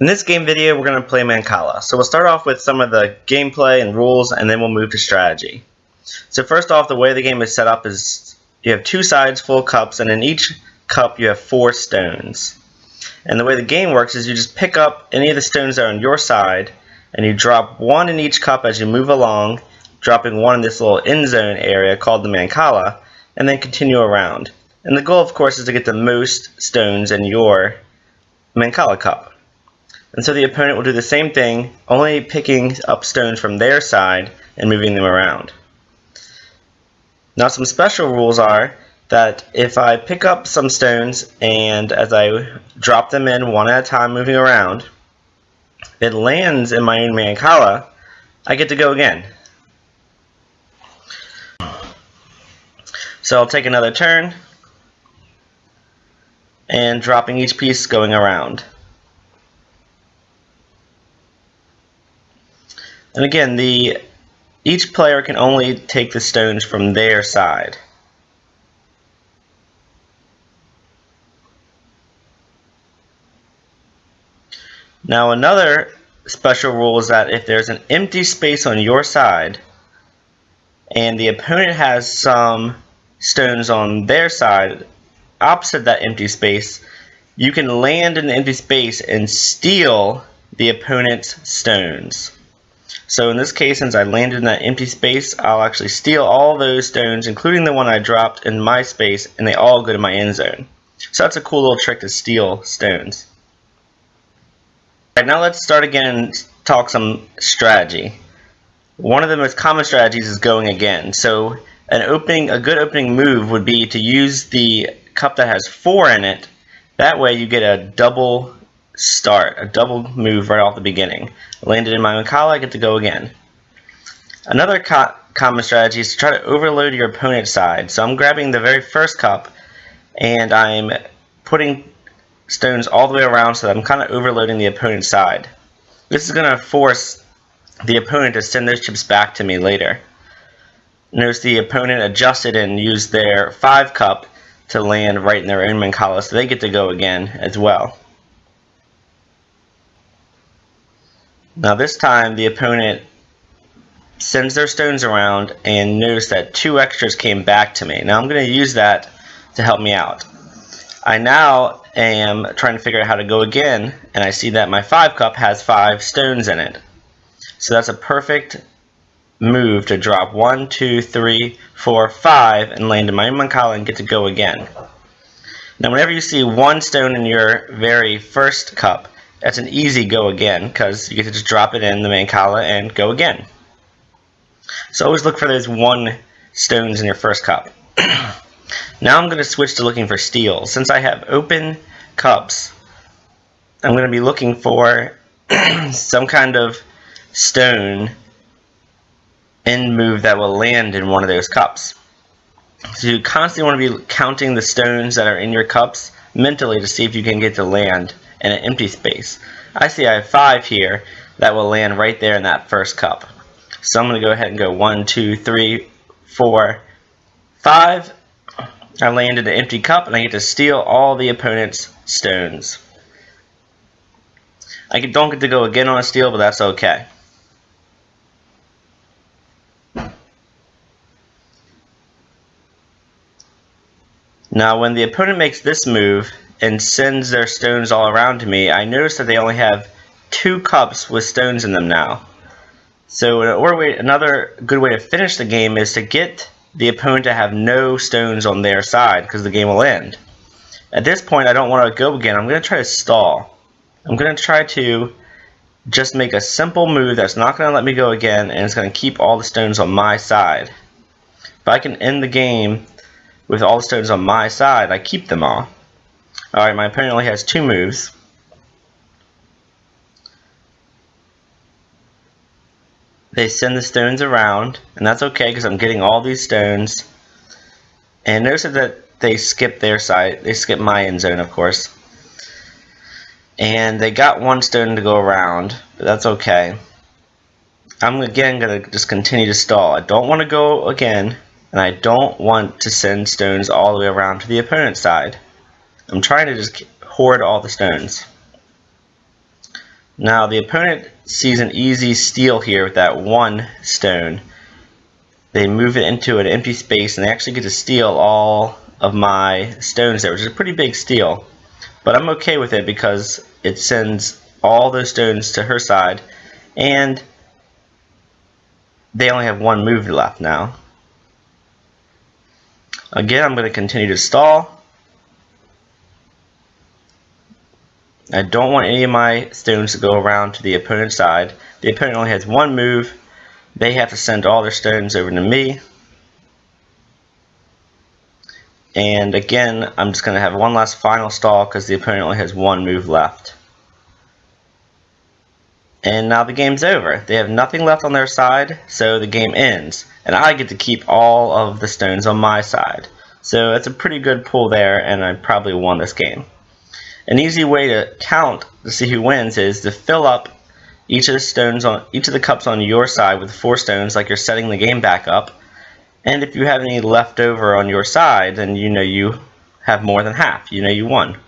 In this game video, we're going to play Mancala. So we'll start off with some of the gameplay and rules, and then we'll move to strategy. So first off, the way the game is set up is you have two sides full of cups, and in each cup you have 4 stones. And the way the game works is you just pick up any of the stones that are on your side, and you drop 1 in each cup as you move along, dropping 1 in this little end zone area called the Mancala, and then continue around. And the goal, of course, is to get the most stones in your Mancala cup. And so the opponent will do the same thing, only picking up stones from their side and moving them around. Now some special rules are that if I pick up some stones and as I drop them in one at a time moving around, it lands in my own Mancala, I get to go again. So I'll take another turn and dropping each piece going around. And again, each player can only take the stones from their side. Now another special rule is that if there's an empty space on your side and the opponent has some stones on their side opposite that empty space, you can land in the empty space and steal the opponent's stones. So in this case, since I landed in that empty space, I'll actually steal all those stones, including the one I dropped in my space, and they all go to my end zone. So that's a cool little trick to steal stones. Alright, now let's start again and talk some strategy. One of the most common strategies is going again. So a good opening move would be to use the cup that has 4 in it. That way you get a double start, a double move right off the beginning. I landed in my Mancala, I get to go again. Another common strategy is to try to overload your opponent's side. So I'm grabbing the very first cup and I'm putting stones all the way around so that I'm kind of overloading the opponent's side. This is going to force the opponent to send those chips back to me later. Notice the opponent adjusted and used their 5 cup to land right in their own Mancala, so they get to go again as well. Now this time the opponent sends their stones around and notice that 2 extras came back to me. Now I'm going to use that to help me out. I now am trying to figure out how to go again, and I see that my 5 cup has 5 stones in it. So that's a perfect move to drop 1, 2, 3, 4, 5 and land in my Mancala and get to go again. Now whenever you see 1 stone in your very first cup, that's an easy go again because you get to just drop it in the Mancala and go again. So always look for those 1 stones in your first cup. Now I'm going to switch to looking for steals. Since I have open cups, I'm going to be looking for some kind of stone end move that will land in one of those cups. So you constantly want to be counting the stones that are in your cups mentally to see if you can get to land in an empty space. I see I have 5 here that will land right there in that first cup. So I'm going to go ahead and go 1, 2, 3, 4, 5. I landed an empty cup and I get to steal all the opponent's stones. I don't get to go again on a steal, but that's okay. Now when the opponent makes this move and sends their stones all around to me, I notice that they only have 2 cups with stones in them now. So another good way to finish the game is to get the opponent to have no stones on their side because the game will end. At this point I don't want to go again. I'm going to try to stall. I'm going to try to just make a simple move that's not going to let me go again and it's going to keep all the stones on my side. If I can end the game with all the stones on my side, I keep them all. Alright, my opponent only has 2 moves. They send the stones around, and that's okay because I'm getting all these stones. And notice that they skip their side. They skip my end zone, of course. And they got 1 stone to go around, but that's okay. I'm again going to just continue to stall. I don't want to go again, and I don't want to send stones all the way around to the opponent's side. I'm trying to just hoard all the stones. Now the opponent sees an easy steal here with that 1 stone. They move it into an empty space and they actually get to steal all of my stones there, which is a pretty big steal. But I'm okay with it because it sends all those stones to her side, and they only have 1 move left now. Again, I'm going to continue to stall. I don't want any of my stones to go around to the opponent's side. The opponent only has 1 move. They have to send all their stones over to me. And again, I'm just going to have one last final stall because the opponent only has 1 move left. And now the game's over. They have nothing left on their side, so the game ends. And I get to keep all of the stones on my side. So it's a pretty good pull there, and I probably won this game. An easy way to count to see who wins is to fill up each of the cups on your side with 4 stones, like you're setting the game back up. And if you have any left over on your side, then you know you have more than half. You know you won.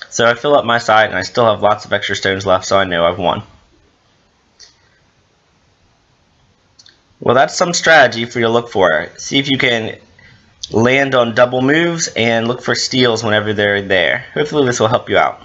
So I fill up my side and I still have lots of extra stones left, so I know I've won. Well, that's some strategy for you to look for. See if you can land on double moves and look for steals whenever they're there. Hopefully this will help you out.